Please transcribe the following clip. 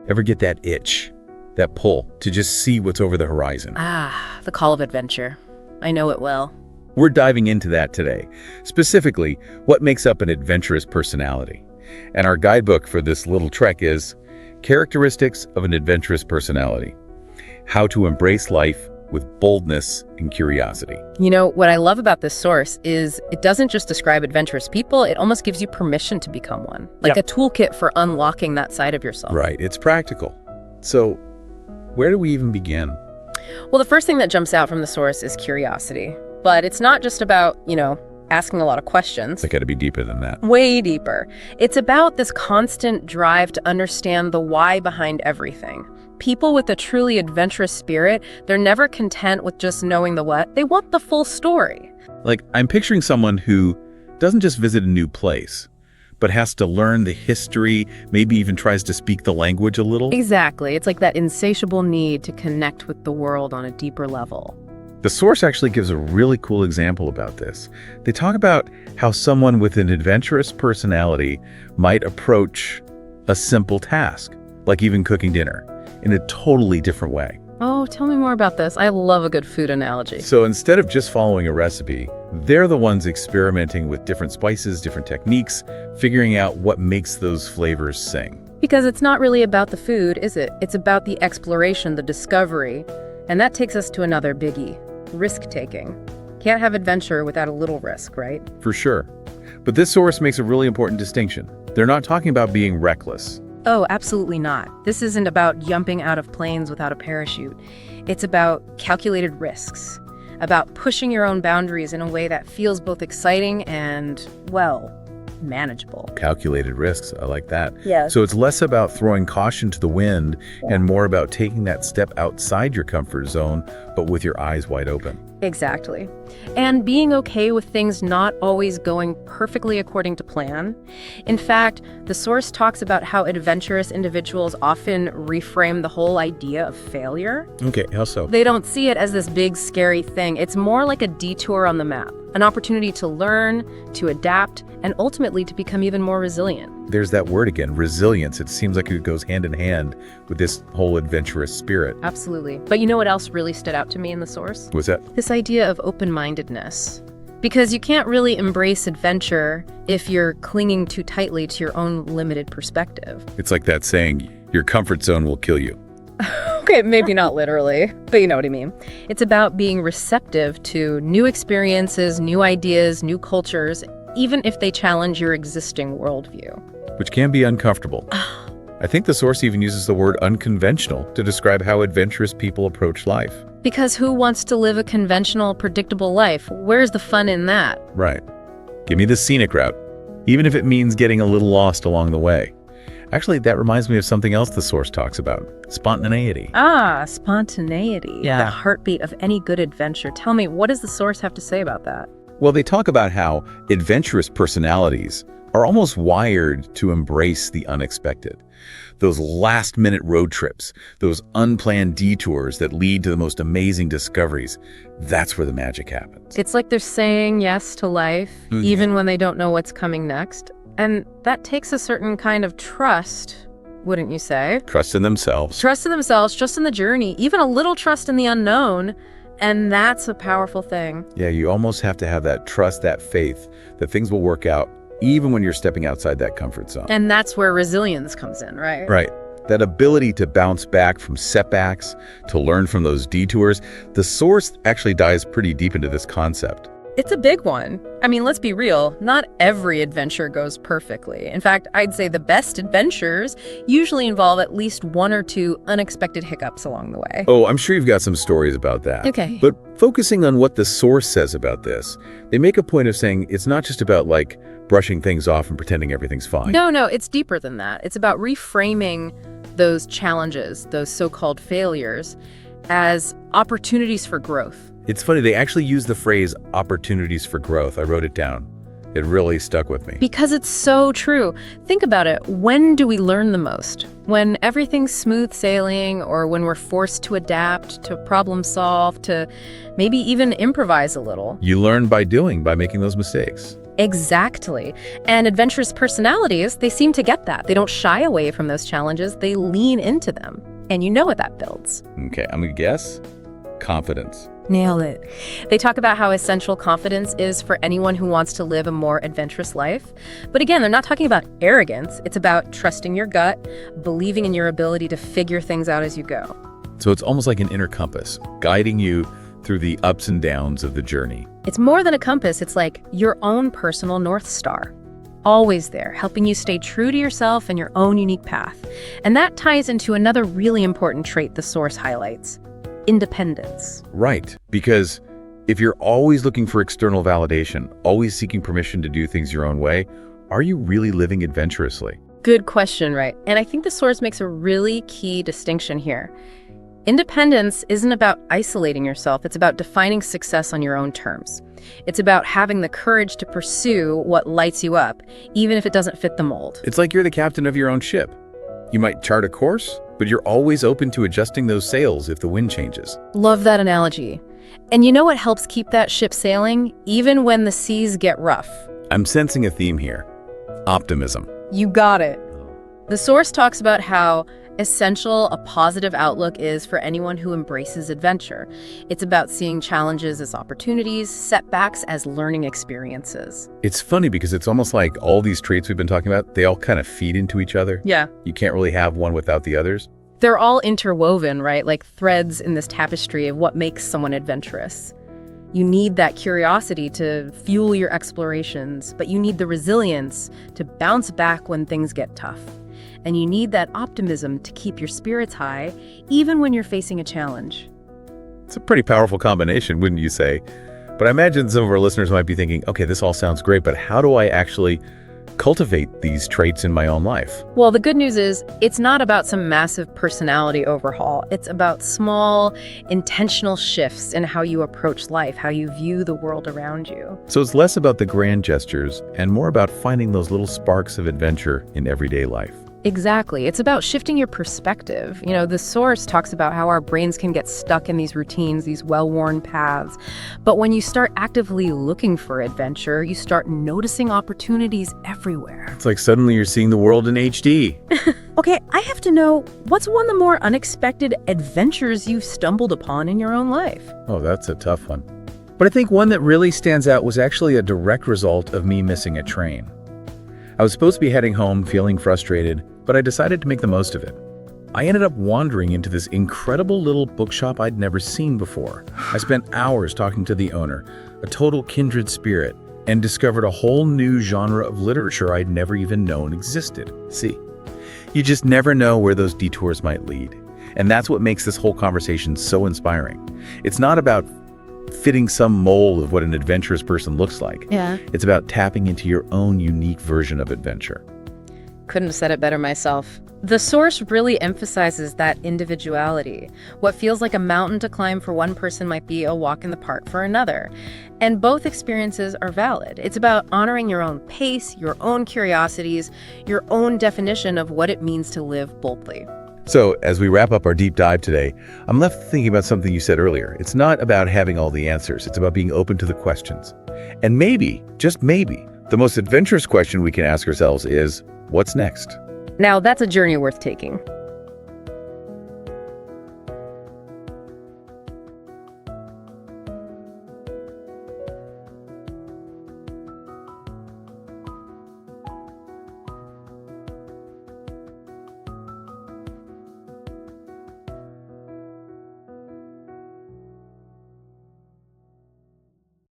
Ever get that itch, that pull to just see what's over the horizon? Ah, the call of adventure. I know it well. We're diving into that today. Specifically, what makes up an adventurous personality. And our guidebook for this little trek is Characteristics of an Adventurous Personality. How to embrace life with boldness and curiosity. You know, what I love about this source is it doesn't just describe adventurous people, it almost gives you permission to become one. Like a toolkit for unlocking that side of yourself. Right, it's practical. So, where do we even begin? Well, the first thing that jumps out from the source is curiosity. But it's not just about, asking a lot of questions. It's got to be deeper than that. Way deeper. It's about this constant drive to understand the why behind everything. People with a truly adventurous spirit, they're never content with just knowing the what. They want the full story. Like, I'm picturing someone who doesn't just visit a new place, but has to learn the history, maybe even tries to speak the language a little. Exactly. It's like that insatiable need to connect with the world on a deeper level. The source actually gives a really cool example about this. They talk about how someone with an adventurous personality might approach a simple task, like even cooking dinner, in a totally different way. Oh, tell me more about this. I love a good food analogy. So instead of just following a recipe, they're the ones experimenting with different spices, different techniques, figuring out what makes those flavors sing. Because it's not really about the food, is it? It's about the exploration, the discovery. And that takes us to another biggie. Risk-taking. Can't have adventure without a little risk, right? For sure. But this source makes a really important distinction. They're not talking about being reckless. Oh, absolutely not. This isn't about jumping out of planes without a parachute. It's about calculated risks, about pushing your own boundaries in a way that feels both exciting and, well, manageable. Calculated risks, I like that. Yes. So it's less about throwing caution to the wind and more about taking that step outside your comfort zone, but with your eyes wide open. Exactly. And being okay with things not always going perfectly according to plan. In fact, the source talks about how adventurous individuals often reframe the whole idea of failure. Okay, how so? They don't see it as this big, scary thing. It's more like a detour on the map, an opportunity to learn, to adapt, and ultimately to become even more resilient. There's that word again, resilience. It seems like it goes hand in hand with this whole adventurous spirit. Absolutely. But you know what else really stood out to me in the source? What's that? This idea of open-mindedness. Because you can't really embrace adventure if you're clinging too tightly to your own limited perspective. It's like that saying, your comfort zone will kill you. Okay, maybe not literally, but you know what I mean. It's about being receptive to new experiences, new ideas, new cultures, even if they challenge your existing worldview. Which can be uncomfortable. I think the source even uses the word unconventional to describe how adventurous people approach life. Because who wants to live a conventional, predictable life? Where's the fun in that? Right. Give me the scenic route, even if it means getting a little lost along the way. Actually, that reminds me of something else the source talks about, spontaneity. Ah, spontaneity. Yeah. The heartbeat of any good adventure. Tell me, what does the source have to say about that? Well, they talk about how adventurous personalities are almost wired to embrace the unexpected. Those last-minute road trips, those unplanned detours that lead to the most amazing discoveries, that's where the magic happens. It's like they're saying yes to life, even when they don't know what's coming next. And that takes a certain kind of trust, wouldn't you say? Trust in themselves. Trust in themselves, trust in the journey, even a little trust in the unknown. And that's a powerful thing. Yeah, you almost have to have that trust, that faith, that things will work out, even when you're stepping outside that comfort zone. And that's where resilience comes in, right? Right. That ability to bounce back from setbacks, to learn from those detours. The source actually dives pretty deep into this concept. It's a big one. I mean, let's be real. Not every adventure goes perfectly. In fact, I'd say the best adventures usually involve at least one or two unexpected hiccups along the way. Oh, I'm sure you've got some stories about that. Okay. But focusing on what the source says about this, they make a point of saying it's not just about like brushing things off and pretending everything's fine. No, it's deeper than that. It's about reframing those challenges, those so-called failures, as opportunities for growth. It's funny, they actually use the phrase opportunities for growth. I wrote it down. It really stuck with me. Because it's so true. Think about it. When do we learn the most? When everything's smooth sailing, or when we're forced to adapt, to problem solve, to maybe even improvise a little? You learn by doing, by making those mistakes. Exactly. And adventurous personalities, they seem to get that. They don't shy away from those challenges, they lean into them. And you know what that builds. Okay, I'm gonna guess confidence. Nail it. They talk about how essential confidence is for anyone who wants to live a more adventurous life. But again, they're not talking about arrogance. It's about trusting your gut, believing in your ability to figure things out as you go. So it's almost like an inner compass, guiding you through the ups and downs of the journey. It's more than a compass. It's like your own personal North Star. Always there, helping you stay true to yourself and your own unique path. And that ties into another really important trait the source highlights: independence. Right, because if you're always looking for external validation, always seeking permission to do things your own way, are you really living adventurously? Good question, right? And I think the source makes a really key distinction here. Independence isn't about isolating yourself, it's about defining success on your own terms. It's about having the courage to pursue what lights you up, even if it doesn't fit the mold. It's like you're the captain of your own ship. You might chart a course, but you're always open to adjusting those sails if the wind changes. Love that analogy. And you know what helps keep that ship sailing, even when the seas get rough? I'm sensing a theme here: optimism. You got it. The source talks about how essential a positive outlook is for anyone who embraces adventure. It's about seeing challenges as opportunities, setbacks as learning experiences. It's funny because it's almost like all these traits we've been talking about, they all kind of feed into each other. Yeah. You can't really have one without the others. They're all interwoven, right? Like threads in this tapestry of what makes someone adventurous. You need that curiosity to fuel your explorations, but you need the resilience to bounce back when things get tough. And you need that optimism to keep your spirits high, even when you're facing a challenge. It's a pretty powerful combination, wouldn't you say? But I imagine some of our listeners might be thinking, okay, this all sounds great, but how do I actually cultivate these traits in my own life? Well, the good news is it's not about some massive personality overhaul. It's about small, intentional shifts in how you approach life, how you view the world around you. So it's less about the grand gestures and more about finding those little sparks of adventure in everyday life. Exactly. It's about shifting your perspective. You know, the source talks about how our brains can get stuck in these routines, these well-worn paths. But when you start actively looking for adventure, you start noticing opportunities everywhere. It's like suddenly you're seeing the world in HD. Okay, I have to know, what's one of the more unexpected adventures you've stumbled upon in your own life? Oh, that's a tough one. But I think one that really stands out was actually a direct result of me missing a train. I was supposed to be heading home feeling frustrated, but I decided to make the most of it. I ended up wandering into this incredible little bookshop I'd never seen before. I spent hours talking to the owner, a total kindred spirit, and discovered a whole new genre of literature I'd never even known existed. See, you just never know where those detours might lead. And that's what makes this whole conversation so inspiring. It's not about fitting some mold of what an adventurous person looks like. Yeah. It's about tapping into your own unique version of adventure. Couldn't have said it better myself. The source really emphasizes that individuality. What feels like a mountain to climb for one person might be a walk in the park for another. And both experiences are valid. It's about honoring your own pace, your own curiosities, your own definition of what it means to live boldly. So, as we wrap up our deep dive today, I'm left thinking about something you said earlier. It's not about having all the answers. It's about being open to the questions. And maybe, just maybe, the most adventurous question we can ask ourselves is, what's next? Now, that's a journey worth taking.